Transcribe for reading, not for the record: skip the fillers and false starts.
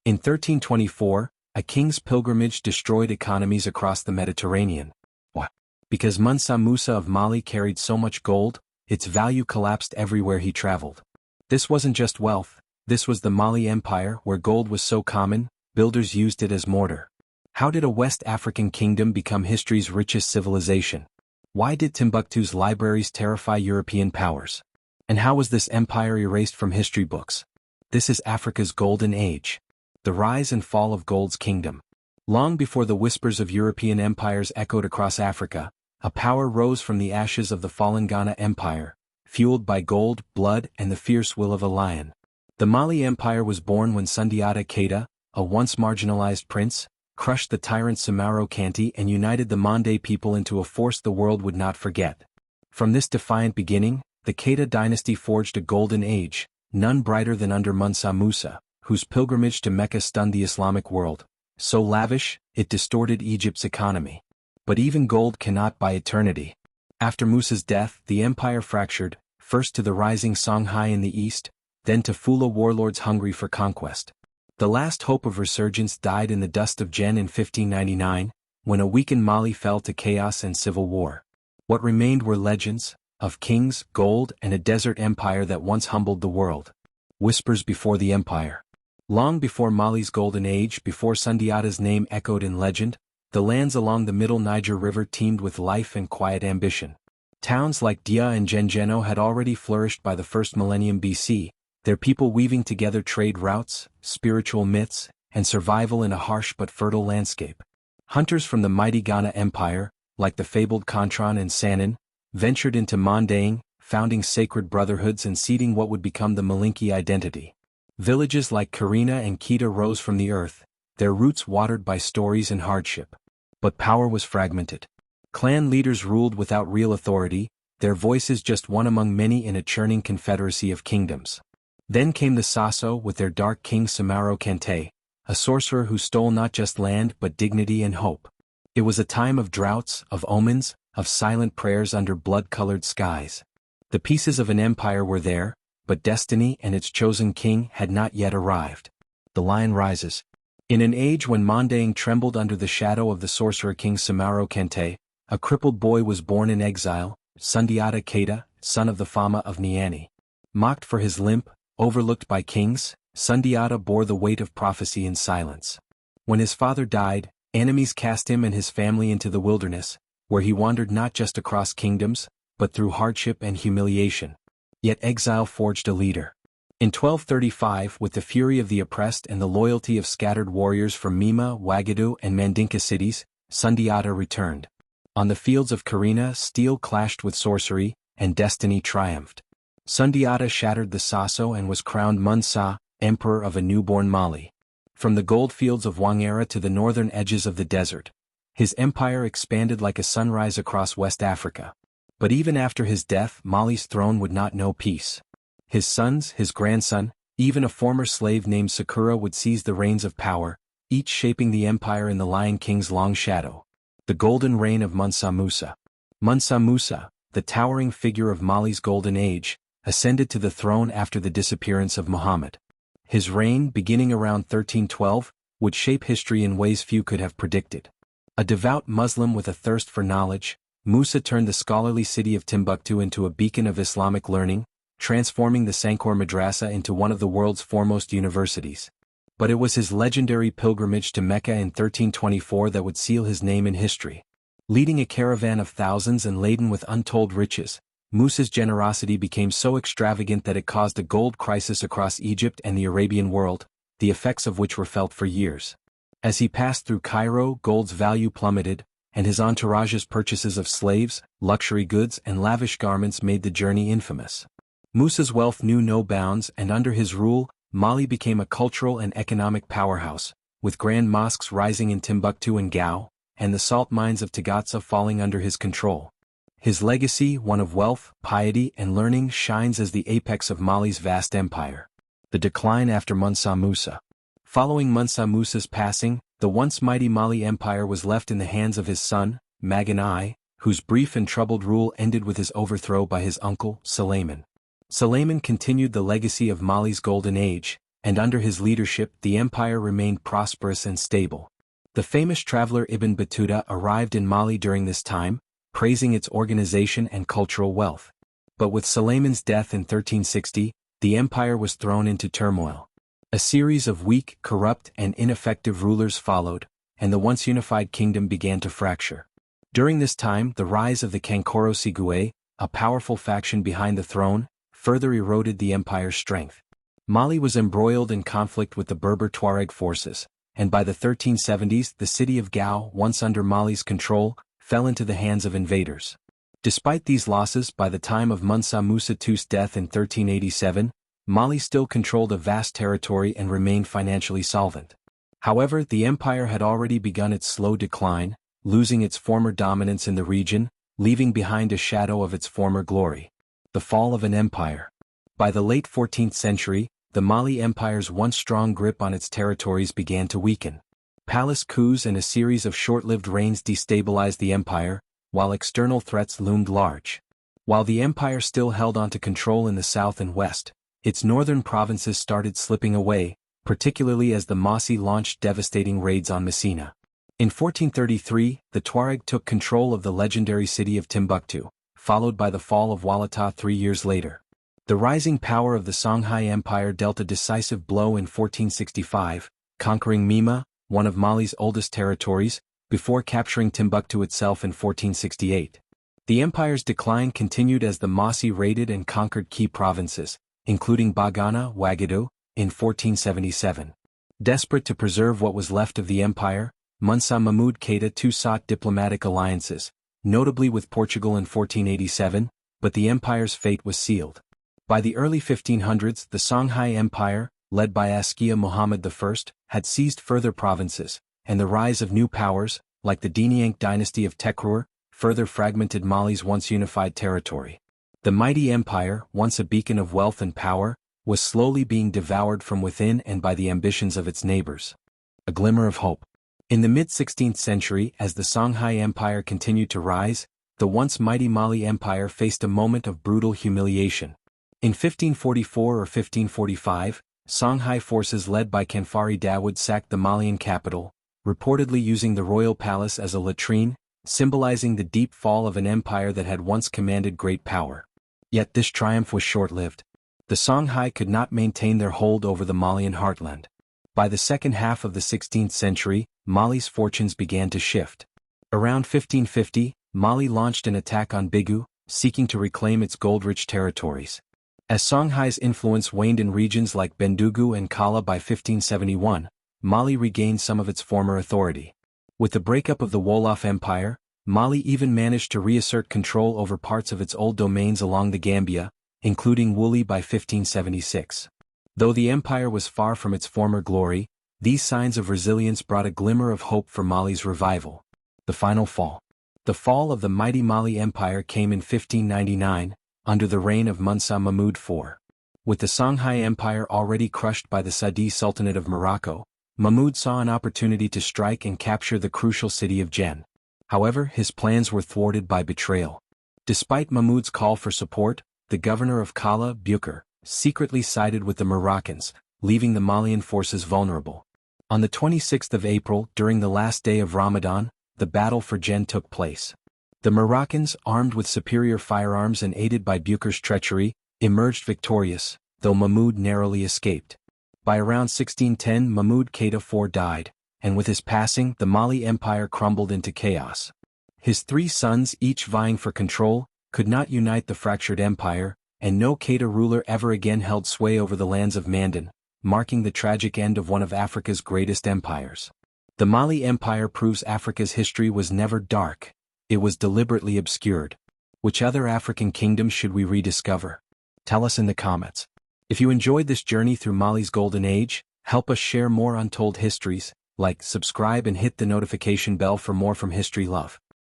In 1324, a king's pilgrimage destroyed economies across the Mediterranean. Why? Because Mansa Musa of Mali carried so much gold, its value collapsed everywhere he traveled. This wasn't just wealth, this was the Mali Empire where gold was so common, builders used it as mortar. How did a West African kingdom become history's richest civilization? Why did Timbuktu's libraries terrify European powers? And how was this empire erased from history books? This is Africa's golden age. The rise and fall of gold's kingdom. Long before the whispers of European empires echoed across Africa, a power rose from the ashes of the fallen Ghana Empire, fueled by gold, blood, and the fierce will of a lion. The Mali Empire was born when Sundiata Keita, a once marginalized prince, crushed the tyrant Samaro Kanti and united the Mande people into a force the world would not forget. From this defiant beginning, the Keita dynasty forged a golden age, none brighter than under Mansa Musa, whose pilgrimage to Mecca stunned the Islamic world. So lavish, it distorted Egypt's economy. But even gold cannot buy eternity. After Musa's death, the empire fractured, first to the rising Songhai in the east, then to Fula warlords hungry for conquest. The last hope of resurgence died in the dust of Jen in 1599, when a weakened Mali fell to chaos and civil war. What remained were legends, of kings, gold, and a desert empire that once humbled the world. Whispers before the empire. Long before Mali's golden age, before Sundiata's name echoed in legend, the lands along the middle Niger River teemed with life and quiet ambition. Towns like Dia and Gengeno had already flourished by the first millennium BC, their people weaving together trade routes, spiritual myths, and survival in a harsh but fertile landscape. Hunters from the mighty Ghana Empire, like the fabled Kontran and Sanin, ventured into Mandaying, founding sacred brotherhoods and seeding what would become the Malinke identity. Villages like Karina and Kita rose from the earth, their roots watered by stories and hardship. But power was fragmented. Clan leaders ruled without real authority, their voices just one among many in a churning confederacy of kingdoms. Then came the Sasso with their dark king Samaro Kante, a sorcerer who stole not just land but dignity and hope. It was a time of droughts, of omens, of silent prayers under blood-colored skies. The pieces of an empire were there, but destiny and its chosen king had not yet arrived. The lion rises. In an age when Mandaying trembled under the shadow of the sorcerer king Samaro Kante, a crippled boy was born in exile, Sundiata Keita, son of the Fama of Niani. Mocked for his limp, overlooked by kings, Sundiata bore the weight of prophecy in silence. When his father died, enemies cast him and his family into the wilderness, where he wandered not just across kingdoms, but through hardship and humiliation. Yet exile forged a leader. In 1235, with the fury of the oppressed and the loyalty of scattered warriors from Mima, Wagadu, and Mandinka cities, Sundiata returned. On the fields of Karina, steel clashed with sorcery, and destiny triumphed. Sundiata shattered the Sasso and was crowned Mansa, emperor of a newborn Mali. From the goldfields of Wangara to the northern edges of the desert, his empire expanded like a sunrise across West Africa. But even after his death, Mali's throne would not know peace. His sons, his grandson, even a former slave named Sakura would seize the reins of power, each shaping the empire in the Lion King's long shadow. The golden reign of Mansa Musa. Mansa Musa, the towering figure of Mali's golden age, ascended to the throne after the disappearance of Muhammad. His reign, beginning around 1312, would shape history in ways few could have predicted. A devout Muslim with a thirst for knowledge, Musa turned the scholarly city of Timbuktu into a beacon of Islamic learning, transforming the Sankor Madrasa into one of the world's foremost universities. But it was his legendary pilgrimage to Mecca in 1324 that would seal his name in history. Leading a caravan of thousands and laden with untold riches, Musa's generosity became so extravagant that it caused a gold crisis across Egypt and the Arabian world, the effects of which were felt for years. As he passed through Cairo, gold's value plummeted, and his entourage's purchases of slaves, luxury goods, and lavish garments made the journey infamous. Musa's wealth knew no bounds, and under his rule, Mali became a cultural and economic powerhouse, with grand mosques rising in Timbuktu and Gao, and the salt mines of Tagatsa falling under his control. His legacy, one of wealth, piety, and learning, shines as the apex of Mali's vast empire. The decline after Mansa Musa. Following Mansa Musa's passing, the once mighty Mali Empire was left in the hands of his son, Magan I, whose brief and troubled rule ended with his overthrow by his uncle, Sulayman. Sulayman continued the legacy of Mali's golden age, and under his leadership the empire remained prosperous and stable. The famous traveler Ibn Battuta arrived in Mali during this time, praising its organization and cultural wealth. But with Sulayman's death in 1360, the empire was thrown into turmoil. A series of weak, corrupt, and ineffective rulers followed, and the once unified kingdom began to fracture. During this time, the rise of the Kankoro Sigüe, a powerful faction behind the throne, further eroded the empire's strength. Mali was embroiled in conflict with the Berber Tuareg forces, and by the 1370s the city of Gao, once under Mali's control, fell into the hands of invaders. Despite these losses, by the time of Mansa Musa II's death in 1387, Mali still controlled a vast territory and remained financially solvent. However, the empire had already begun its slow decline, losing its former dominance in the region, leaving behind a shadow of its former glory. The fall of an empire. By the late 14th century, the Mali Empire's once strong grip on its territories began to weaken. Palace coups and a series of short-lived reigns destabilized the empire, while external threats loomed large. While the empire still held on to control in the south and west, its northern provinces started slipping away, particularly as the Mossi launched devastating raids on Messina. In 1433, the Tuareg took control of the legendary city of Timbuktu, followed by the fall of Walata 3 years later. The rising power of the Songhai Empire dealt a decisive blow in 1465, conquering Mima, one of Mali's oldest territories, before capturing Timbuktu itself in 1468. The empire's decline continued as the Mossi raided and conquered key provinces, including Bagana, Wagadu, in 1477. Desperate to preserve what was left of the empire, Mansa Mahmud Keita too sought diplomatic alliances, notably with Portugal in 1487, but the empire's fate was sealed. By the early 1500s, the Songhai Empire, led by Askia Muhammad I, had seized further provinces, and the rise of new powers, like the Dynasty dynasty of Tekrur, further fragmented Mali's once unified territory. The mighty empire, once a beacon of wealth and power, was slowly being devoured from within and by the ambitions of its neighbors. A glimmer of hope. In the mid-16th century, as the Songhai Empire continued to rise, the once mighty Mali Empire faced a moment of brutal humiliation. In 1544 or 1545, Songhai forces led by Kanfari Dawood sacked the Malian capital, reportedly using the royal palace as a latrine, symbolizing the deep fall of an empire that had once commanded great power. Yet this triumph was short-lived. The Songhai could not maintain their hold over the Malian heartland. By the second half of the 16th century, Mali's fortunes began to shift. Around 1550, Mali launched an attack on Bigu, seeking to reclaim its gold-rich territories. As Songhai's influence waned in regions like Bendugu and Kala by 1571, Mali regained some of its former authority. With the breakup of the Wolof Empire, Mali even managed to reassert control over parts of its old domains along the Gambia, including Wuli by 1576. Though the empire was far from its former glory, these signs of resilience brought a glimmer of hope for Mali's revival. The final fall. The fall of the mighty Mali Empire came in 1599, under the reign of Mansa Mahmud IV. With the Songhai Empire already crushed by the Saadi Sultanate of Morocco, Mahmud saw an opportunity to strike and capture the crucial city of Jen. However, his plans were thwarted by betrayal. Despite Mahmud's call for support, the governor of Kala, Bukar, secretly sided with the Moroccans, leaving the Malian forces vulnerable. On the 26th of April, during the last day of Ramadan, the battle for Jen took place. The Moroccans, armed with superior firearms and aided by Bukar's treachery, emerged victorious, though Mahmud narrowly escaped. By around 1610, Mahmud Keita IV died, and with his passing, the Mali Empire crumbled into chaos. His 3 sons, each vying for control, could not unite the fractured empire, and no Keita ruler ever again held sway over the lands of Mandan, marking the tragic end of one of Africa's greatest empires. The Mali Empire proves Africa's history was never dark, it was deliberately obscured. Which other African kingdoms should we rediscover? Tell us in the comments. If you enjoyed this journey through Mali's golden age, help us share more untold histories, like, subscribe and hit the notification bell for more from History Love.